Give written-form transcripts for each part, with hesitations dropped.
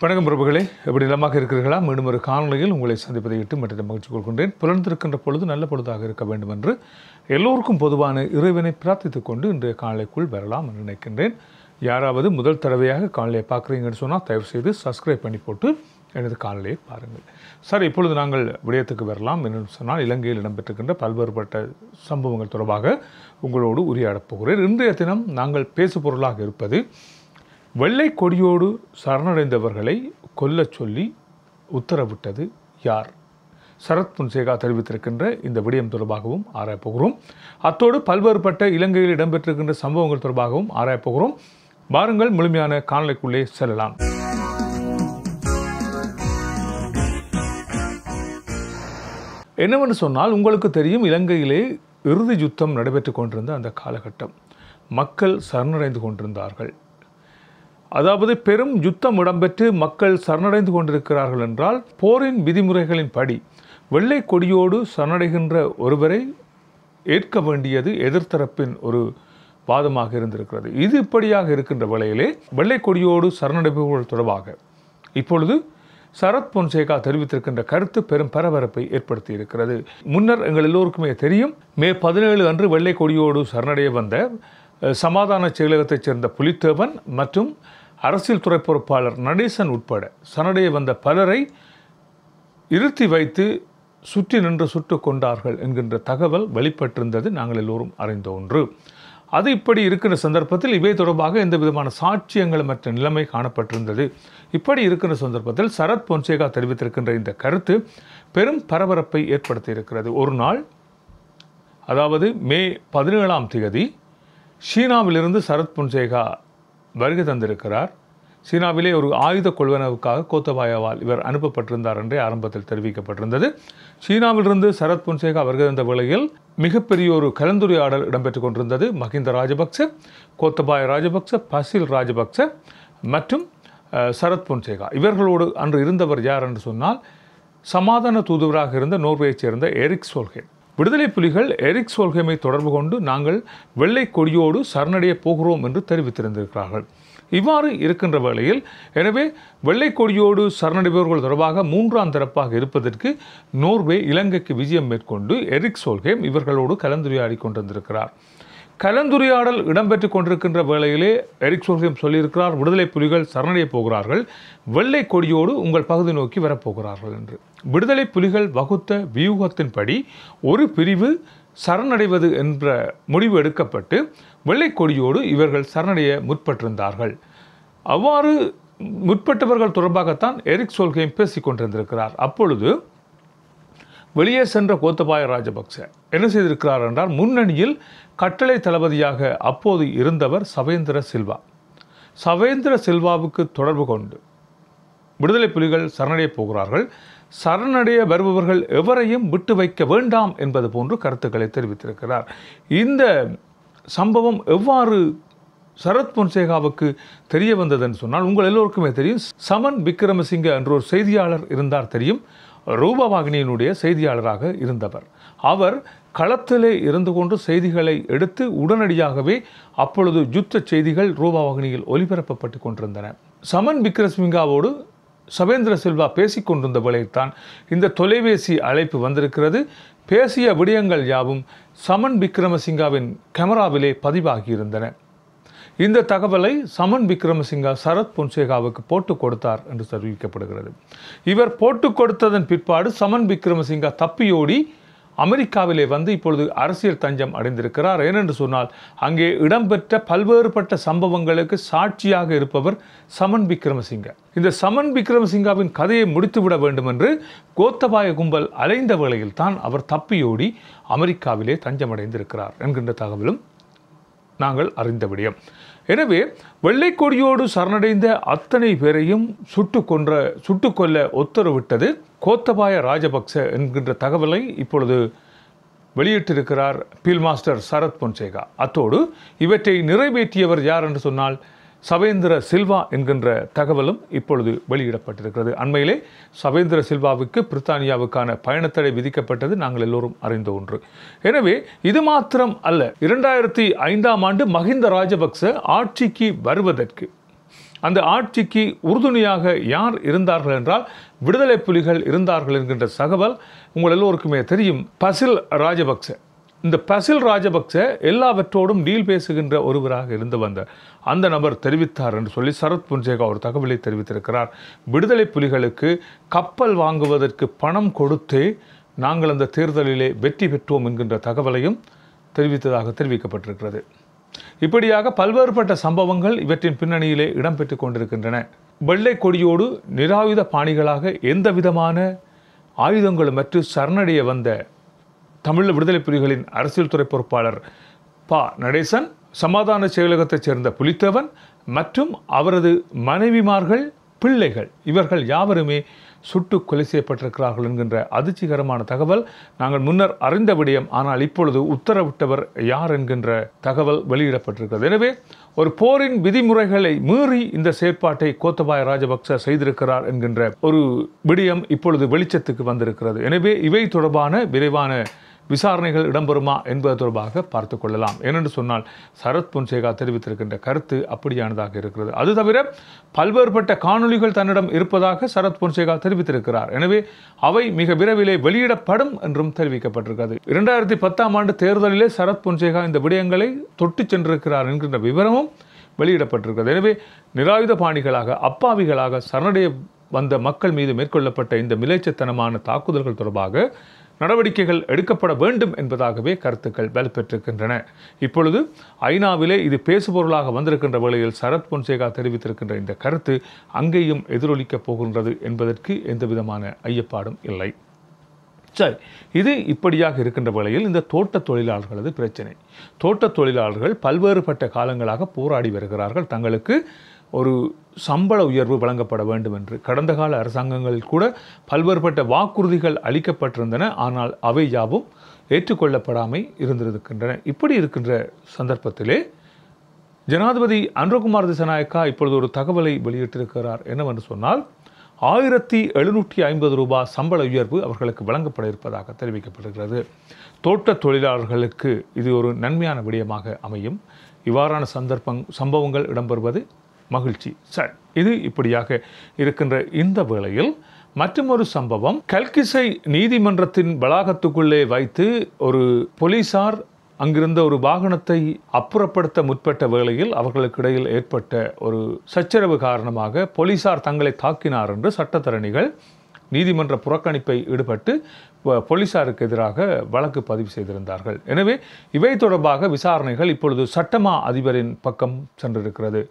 வணக்கம் பிரபுகளே, எப்படி நலமாக இருக்கிறீர்களா? மீண்டும் ஒரு காணொலியில் உங்களை சந்திப்பதை இட்டு மற்ற மகிழ்ச்சி கொள்கின்றேன். புலர்ந்திருக்கின்ற பொழுது நல்ல பொழுதாக இருக்க வேண்டும் என்று எல்லோருக்கும் பொதுவான இறைவனை பிரார்த்தித்துக் கொண்டு இன்றைய காணொலிக்குள் வரலாம் என்று நினைக்கின்றேன். யாராவது முதல் தடவையாக காணொலியை பார்க்குறீங்கன்னு சொன்னால் தயவு செய்து சப்ஸ்கிரைப் பண்ணி போட்டு எனது காணொலியை பாருங்கள். சார், இப்பொழுது நாங்கள் விடயத்துக்கு வரலாம். என்னென்னு சொன்னால், இலங்கையில் இடம்பெற்றிருக்கின்ற பல்வேறுபட்ட சம்பவங்கள் தொடர்பாக உங்களோடு உரையாடப் போகிறேன். இன்றைய தினம் நாங்கள் பேசு பொருளாக இருப்பது வெள்ளை கொடியோடு சரணடைந்தவர்களை கொல்லச் சொல்லி உத்தரவிட்டது யார்? சரத் பொன்சேகா தெரிவித்திருக்கின்ற இந்த விடயம் தொடர்பாகவும் ஆராயப்போகிறோம். அத்தோடு பல்வேறுபட்ட இலங்கையில் இடம்பெற்றிருக்கின்ற சம்பவங்கள் தொடர்பாகவும் ஆராயப்போகிறோம். வாருங்கள், முழுமையான காணொலிக்குள்ளே செல்லலாம். என்னவென்று சொன்னால், உங்களுக்கு தெரியும், இலங்கையிலே இறுதி யுத்தம் நடைபெற்றுக் கொண்டிருந்த அந்த காலகட்டம். மக்கள் சரணடைந்து கொண்டிருந்தார்கள். அதாவது பெரும் யுத்தம் இடம்பெற்று மக்கள் சரணடைந்து கொண்டிருக்கிறார்கள் என்றால், போரின் விதிமுறைகளின் படி வெள்ளை கொடியோடு சரணடைகின்ற ஒருவரை ஏற்க வேண்டியது எதிர்த்தரப்பின் ஒரு வாதமாக இருந்திருக்கிறது. இது இப்படியாக இருக்கின்ற வேளையிலே வெள்ளை கொடியோடு சரணடைபவர்கள் தொடர்பாக இப்பொழுது சரத் பொன்சேகா தெரிவித்திருக்கின்ற கருத்து பெரும் பரபரப்பை ஏற்படுத்தி இருக்கிறது. முன்னர் எங்கள் எல்லோருக்குமே தெரியும், மே 17 அன்று வெள்ளை கொடியோடு சரணடைய வந்த சமாதான செயலகத்தைச் சேர்ந்த புலித்தேவன் மற்றும் அரசியல் துறை பொறுப்பாளர் நடேசன் உட்பட சரணடைய வந்த பலரை இருத்தி வைத்து சுற்றி நின்று சுட்டு கொண்டார்கள் என்கின்ற தகவல் வெளிப்பட்டிருந்தது நாங்கள் எல்லோரும் அறிந்த ஒன்று. அது இப்படி இருக்கின்ற சந்தர்ப்பத்தில் இவை தொடர்பாக எந்த விதமான சாட்சியங்கள் மற்ற நிலைமை காணப்பட்டிருந்தது. இப்படி இருக்கின்ற சந்தர்ப்பத்தில் சரத் பொன்சேகா தெரிவித்திருக்கின்ற இந்த கருத்து பெரும் பரபரப்பை ஏற்படுத்தி இருக்கிறது. ஒரு நாள், அதாவது மே 17ஆம் தேதி சீனாவிலிருந்து சரத் பொன்சேகா வருகை தந்திருக்கிறார். சீனாவிலே ஒரு ஆயுத கொள்வனவுக்காக கோத்தபாயவால் இவர் அனுப்பப்பட்டிருந்தார் என்றே ஆரம்பத்தில் தெரிவிக்கப்பட்டிருந்தது. சீனாவிலிருந்து சரத் பொன்சேகா வருகை தந்த வேளையில் மிகப்பெரிய ஒரு கலந்துரையாடல் இடம்பெற்றுக் கொண்டிருந்தது. மஹிந்த ராஜபக்ச, கோத்தபாய ராஜபக்ச, பசில் ராஜபக்ச மற்றும் சரத் பொன்சேகா இவர்களோடு அன்று இருந்தவர் யார் என்று சொன்னால், சமாதான தூதுவராக இருந்த நோர்வேயைச் சேர்ந்த எரிக் சோல்ஹேம். விடுதலை புலிகள் எரிக் சோல்ஹேமை தொடர்பு கொண்டு நாங்கள் வெள்ளை கொடியோடு சரணடைய போகிறோம் என்று தெரிவித்திருந்திருக்கிறார்கள். இவ்வாறு இருக்கின்ற வேளையில், எனவே வெள்ளை கொடியோடு சரணடைபவர்கள் தொடர்பாக மூன்றாம் தரப்பாக இருப்பதற்கு நோர்வே இலங்கைக்கு விஜயம் மேற்கொண்டு எரிக் சோல்ஹேம் இவர்களோடு கலந்துரையாடி கொண்டிருந்திருக்கிறார். கலந்துரையாடல் இடம்பெற்றுக் கொண்டிருக்கின்ற வேளையிலே எரிக் சோல்ஹேம் சொல்லியிருக்கிறார், விடுதலை புலிகள் சரணடைய போகிறார்கள், வெள்ளை கொடியோடு உங்கள் பகுதி நோக்கி வரப்போகிறார்கள் என்று. விடுதலை புலிகள் வகுத்த வியூகத்தின்படி ஒரு பிரிவு சரணடைவது என்ற முடிவு எடுக்கப்பட்டு வெள்ளை கொடியோடு இவர்கள் சரணடைய முற்பட்டிருந்தார்கள். அவ்வாறு முற்பட்டவர்கள் தொடர்பாகத்தான் எரிக் சோல்ஹேம் பேசிக் கொண்டிருந்திருக்கிறார். அப்பொழுது வெளியே சென்ற கோத்தபாய ராஜபக்ச என்ன செய்திருக்கிறார் என்றால், முன்னணியில் கட்டளை தளபதியாக அப்போது இருந்தவர் சவேந்திர சில்வா. சவேந்திர சில்வாவுக்கு தொடர்பு கொண்டு விடுதலை புலிகள் சரணடைய போகிறார்கள், சரணடைய வருபவர்கள் எவரையும் விட்டு வைக்க வேண்டாம் என்பது போன்று கருத்துக்களை தெரிவித்திருக்கிறார். இந்த சம்பவம் எவ்வாறு சரத் பொன்சேகாவுக்கு தெரிய வந்ததுன்னு சொன்னால், உங்கள் எல்லோருக்குமே தெரியும், சமன் விக்ரமசிங்க என்ற ஒரு செய்தியாளர் இருந்தார் தெரியும். ரூபவாகினியினுடைய செய்தியாளராக இருந்தவர். அவர் களத்திலே இருந்து கொண்டு செய்திகளை எடுத்து உடனடியாகவே அப்பொழுது யுத்த செய்திகள் ரூபவாகினியில் ஒலிபரப்பப்பட்டு கொண்டிருந்தன. சமன் விக்ரமசிங்காவோடு சவேந்திர சில்வா பேசிக் கொண்டிருந்த வேளையில்தான் இந்த தொலைபேசி அழைப்பு வந்திருக்கிறது. பேசிய விடயங்கள் யாவும் சமன் விக்ரமசிங்காவின் கேமராவிலே பதிவாகியிருந்தன. இந்த தகவலை சமன் விக்ரமசிங்கா சரத் பொன்சேகாவுக்கு போட்டுக் கொடுத்தார் என்று தெரிவிக்கப்படுகிறது. இவர் போட்டுக் கொடுத்ததன் பிற்பாடு சமன் விக்ரமசிங்கா தப்பியோடி அமெரிக்காவிலே வந்து இப்பொழுது அரசியல் தஞ்சம் அடைந்திருக்கிறார். ஏனென்று சொன்னால், அங்கே இடம்பெற்ற பல்வேறுபட்ட சம்பவங்களுக்கு சாட்சியாக இருப்பவர் சமன் விக்ரமசிங்க. இந்த சமன் விக்ரமசிங்காவின் கதையை முடித்துவிட வேண்டும் என்று கோத்தபாய கும்பல் அலைந்த வேளையில் தான் அவர் தப்பியோடி அமெரிக்காவிலே தஞ்சமடைந்திருக்கிறார் என்கின்ற தகவலும் நாங்கள் அறிந்த விடயம். எனவே வெள்ளை கொடியோடு சரணடைந்த அத்தனை பேரையும் சுட்டுக்கொல்ல உத்தரவிட்டது கோத்தபாய ராஜபக்ச என்கின்ற தகவலை இப்பொழுது வெளியிட்டிருக்கிறார் ஃபீல்ட் மாஸ்டர் சரத் பொன்சேகா. அத்தோடு இவற்றை நிறைவேற்றியவர் யார் என்று சொன்னால் சவேந்திர சில்வா என்கின்ற தகவலும் இப்பொழுது வெளியிடப்பட்டிருக்கிறது. அண்மையிலே சவேந்திர சில்வாவுக்கு பிரித்தானியாவுக்கான பயணத்தடை விதிக்கப்பட்டது நாங்கள் எல்லோரும் அறிந்த ஒன்று. எனவே இது மாத்திரம் அல்ல, 2005ஆம் ஆண்டு மஹிந்த ராஜபக்ச ஆட்சிக்கு வருவதற்கு, அந்த ஆட்சிக்கு உறுதுணையாக யார் இருந்தார்கள் என்றால் விடுதலை புலிகள் இருந்தார்கள் என்கின்ற தகவல் உங்கள் எல்லோருக்குமே தெரியும். பசில் ராஜபக்ச, இந்த பசில் ராஜபக்ச எல்லாவற்றோடும் டீல் பேசுகின்ற ஒருவராக இருந்து வந்த அந்த நபர் தெரிவித்தார் என்று சொல்லி சரத் பொன்சேகா ஒரு தகவலை தெரிவித்திருக்கிறார். விடுதலை புலிகளுக்கு கப்பல் வாங்குவதற்கு பணம் கொடுத்தே நாங்கள் அந்த தேர்தலிலே வெற்றி பெற்றோம் என்கின்ற தகவலையும் தெரிவித்ததாக தெரிவிக்கப்பட்டிருக்கிறது. இப்படியாக பல்வேறுபட்ட சம்பவங்கள் இவற்றின் பின்னணியிலே இடம்பெற்றுக் கொண்டிருக்கின்றன. வெள்ளை கொடியோடு நிராயுத பாணிகளாக எந்த விதமான ஆயுதங்களும் மற்ற சரணடைய வந்த தமிழ் விடுதலை புலிகளின் அரசியல் துறை பொறுப்பாளர் நடேசன், சமாதான செயலகத்தைச் சேர்ந்த புலித்தேவன் மற்றும் அவரது மனைவிமார்கள், பிள்ளைகள், இவர்கள் யாவருமே சுட்டு கொலை செய்யப்பட்டிருக்கிறார்கள் என்கின்ற அதிர்ச்சிகரமான தகவல் நாங்கள் முன்னர் அறிந்த விடயம். ஆனால் இப்பொழுது உத்தரவிட்டவர் யார் என்கின்ற தகவல் வெளியிடப்பட்டிருக்கிறது. எனவே ஒரு போரின் விதிமுறைகளை மீறி இந்த செயற்பாட்டை கோத்தபாய ராஜபக்ச செய்திருக்கிறார் என்கின்ற ஒரு விடயம் இப்பொழுது வெளிச்சத்துக்கு வந்திருக்கிறது. எனவே இவை தொடர்பான விரைவான விசாரணைகள் இடம்பெறுமா என்பது தொடர்பாக பார்த்து கொள்ளலாம். ஏனென்று சொன்னால் சரத் பொன்சேகா தெரிவித்திருக்கின்ற கருத்து அப்படியானதாக இருக்கிறது. அது தவிர பல்வேறுபட்ட காணொலிகள் தன்னிடம் இருப்பதாக சரத் பொன்சேகா தெரிவித்திருக்கிறார். எனவே அவை மிக விரைவிலே வெளியிடப்படும் என்றும் தெரிவிக்கப்பட்டிருக்கிறது. 2010ஆம் ஆண்டு தேர்தலிலே சரத் பொன்சேகா இந்த விடயங்களை தொட்டு சென்றிருக்கிறார் என்கின்ற விவரமும் வெளியிடப்பட்டிருக்கிறது. எனவே நிராயுத பாணிகளாக, அப்பாவிகளாக சரணடைய வந்த மக்கள் மீது மேற்கொள்ளப்பட்ட இந்த மிலேச்சத்தனமான தாக்குதல்கள் தொடர்பாக நடவடிக்கைகள் எடுக்கப்பட வேண்டும் என்பதாகவே கருத்துக்கள் வலுப்பெற்றிருக்கின்றன. இப்பொழுது ஐநாவிலே இது பேசுபொருளாக வந்திருக்கின்ற வேளையில் சரத் பொன்சேகா தெரிவித்திருக்கின்ற இந்த கருத்து அங்கேயும் எதிரொலிக்கப் போகின்றது என்பதற்கு எந்த விதமான ஐயப்பாடும் இல்லை. சரி, இது இப்படியாக இருக்கின்ற வேளையில் இந்த தோட்ட தொழிலாளர்களது பிரச்சனை. தோட்ட தொழிலாளர்கள் பல்வேறுபட்ட காலங்களாக போராடி வருகிறார்கள். தங்களுக்கு ஒரு சம்பள உயர்வு வழங்கப்பட வேண்டும் என்று கடந்த கால அரசாங்கங்களில் கூட பல்வேறுபட்ட வாக்குறுதிகள் அளிக்கப்பட்டிருந்தன. ஆனால் அவை யாவும் ஏற்றுக்கொள்ளப்படாமல் இருந்திருக்கின்றன. இப்படி இருக்கின்ற சந்தர்ப்பத்திலே ஜனாதிபதி அனுரகுமார் திசாநாயக்கா இப்பொழுது ஒரு தகவலை வெளியிட்டிருக்கிறார். என்னவென்று சொன்னால் 1750 ரூபாய் சம்பள உயர்வு அவர்களுக்கு வழங்கப்பட இருப்பதாக தெரிவிக்கப்படுகிறது. தோட்ட தொழிலாளர்களுக்கு இது ஒரு நன்மையான விடயமாக அமையும். இவ்வாறான சம்பவங்கள் இடம்பெறுவது மகிழ்ச்சி. சரி, இது இப்படியாக இருக்கின்ற இந்த வேளையில் மற்றொரு சம்பவம், கல்கிசை நீதிமன்றத்தின் வளாகத்துக்குள்ளே வைத்து ஒரு போலீசார் அங்கிருந்த ஒரு வாகனத்தை அப்புறப்படுத்த முற்பட்ட வேளையில் அவர்களுக்கு இடையில் ஏற்பட்ட ஒரு சச்சரவு காரணமாக போலீசார் தங்களை தாக்கினார் என்று சட்டத்தரணிகள் நீதிமன்ற புறக்கணிப்பை ஈடுபட்டு போலீசாருக்கு எதிராக வழக்கு பதிவு செய்திருந்தார்கள். எனவே இவை தொடர்பாக விசாரணைகள் இப்பொழுது சட்டமா அதிபரின் பக்கம் சென்றிருக்கிறது.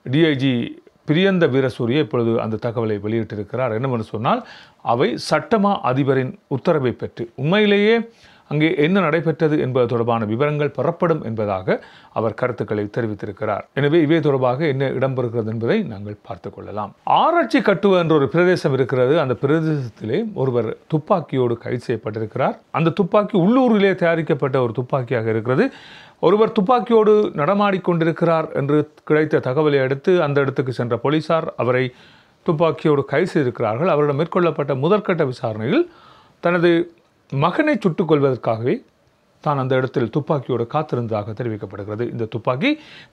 டிஐஜி பிரியந்த வீரசூரிய இப்பொழுது அந்த தகவலை வெளியிட்டிருக்கிறார். என்னவென்று சொன்னால் அவை சட்டமா அதிபரின் உத்தரவை பெற்று உண்மையிலேயே அங்கே என்ன நடைபெற்றது என்பது தொடர்பான விவரங்கள் பெறப்படும் என்பதாக அவர் கருத்துக்களை தெரிவித்திருக்கிறார். எனவே இவை தொடர்பாக என்ன இடம்பெறுகிறது என்பதை நாங்கள் பார்த்துக் கொள்ளலாம். ஆராய்ச்சி கட்டுவ என்ற ஒரு பிரதேசம் இருக்கிறது. அந்த பிரதேசத்திலே ஒருவர் துப்பாக்கியோடு கைது செய்யப்பட்டிருக்கிறார். அந்த துப்பாக்கி உள்ளூரிலே தயாரிக்கப்பட்ட ஒரு துப்பாக்கியாக இருக்கிறது. ஒருவர் துப்பாக்கியோடு நடமாடிக்கொண்டிருக்கிறார் என்று கிடைத்த தகவலை அடுத்து அந்த இடத்துக்கு சென்ற போலீசார் அவரை துப்பாக்கியோடு கைது செய்திருக்கிறார்கள். அவரிடம் மேற்கொள்ளப்பட்ட முதற்கட்ட விசாரணையில் தனது மகனை சுட்டுக் கொள்வதற்காகவே தான் அந்த இடத்தில் துப்பாக்கியோடு காத்திருந்ததாக தெரிவிக்கப்படுகிறது. இந்த துப்பாக்கி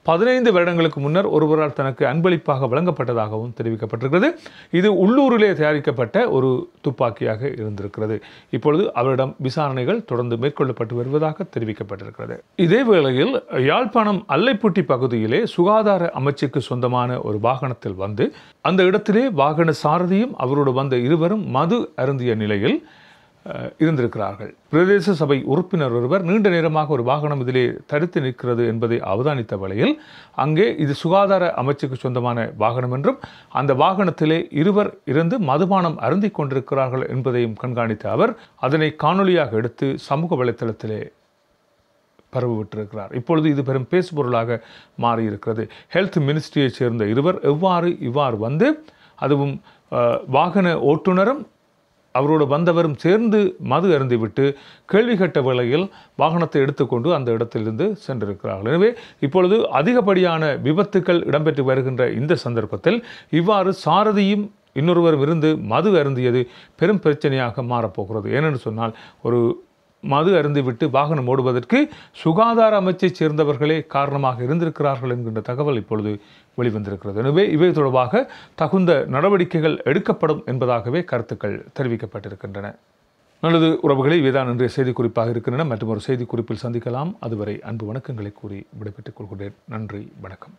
15 வருடங்களுக்கு முன்னர் ஒருவரால் தனக்கு அன்பளிப்பாக வழங்கப்பட்டதாகவும் தெரிவிக்கப்பட்டிருக்கிறது. இது உள்ளூரிலே தயாரிக்கப்பட்ட ஒரு துப்பாக்கியாக இருந்திருக்கிறது. இப்பொழுது அவரிடம் விசாரணைகள் தொடர்ந்து மேற்கொள்ளப்பட்டு வருவதாக தெரிவிக்கப்பட்டிருக்கிறது. இதே வேளையில் யாழ்ப்பாணம் அல்லைப்புட்டி பகுதியிலே சுகாதார அமைச்சுக்கு சொந்தமான ஒரு வாகனத்தில் வந்து அந்த இடத்திலே வாகன சாரதியும் அவரோடு வந்த இருவரும் மது அருந்திய நிலையில் இருந்திருக்கிறார்கள். பிரதேச சபை உறுப்பினர் ஒருவர் நீண்ட நேரமாக ஒரு வாகனம் இதிலே தடுத்து நிற்கிறது என்பதை அவதானித்த வேளையில் அங்கே இது சுகாதார அமைச்சுக்கு சொந்தமான வாகனம் என்றும் அந்த வாகனத்திலே இருவர் இருந்து மதுபானம் அருந்தி கொண்டிருக்கிறார்கள் என்பதையும் கண்காணித்த அவர் அதனை காணொலியாக எடுத்து சமூக வலைத்தளத்திலே பரவிவிட்டிருக்கிறார். இப்பொழுது இது பெரும் பேசுபொருளாக மாறியிருக்கிறது. ஹெல்த் மினிஸ்ட்ரியைச் சேர்ந்த இருவர் இவ்வாறு வந்து அதுவும் வாகன ஓட்டுநரும் அவரோடு வந்தவரும் சேர்ந்து மது அருந்திவிட்டு கேள்வி கேட்ட வேளையில் வாகனத்தை எடுத்துக்கொண்டு அந்த இடத்திலிருந்து சென்றிருக்கிறார்கள். எனவே இப்பொழுது அதிகப்படியான விபத்துக்கள் இடம்பெற்று வருகின்ற இந்த சந்தர்ப்பத்தில் இவ்வாறு சாரதியும் இன்னொருவரும் இருந்து மது அருந்தியது பெரும் பிரச்சனையாக மாறப்போகிறது. ஏனென்று சொன்னால் ஒரு மது அருந்திவிட்டு வாகனம் ஓடுவதற்கு சுகாதார அமைச்சைச் சேர்ந்தவர்களே காரணமாக இருந்திருக்கிறார்கள் என்கின்ற தகவல் இப்பொழுது வெளிவந்திருக்கிறது. எனவே இவை தொடர்பாக தகுந்த நடவடிக்கைகள் எடுக்கப்படும் என்பதாகவே கருத்துக்கள் தெரிவிக்கப்பட்டிருக்கின்றன. நல்லது உறவுகளை, இவைதான் இன்றைய செய்திக்குறிப்பாக இருக்கின்றன. மற்றும் ஒரு செய்திக்குறிப்பில் சந்திக்கலாம். அதுவரை அன்பு வணக்கங்களை கூறி விடைபெற்றுக் கொள்கிறேன். நன்றி, வணக்கம்.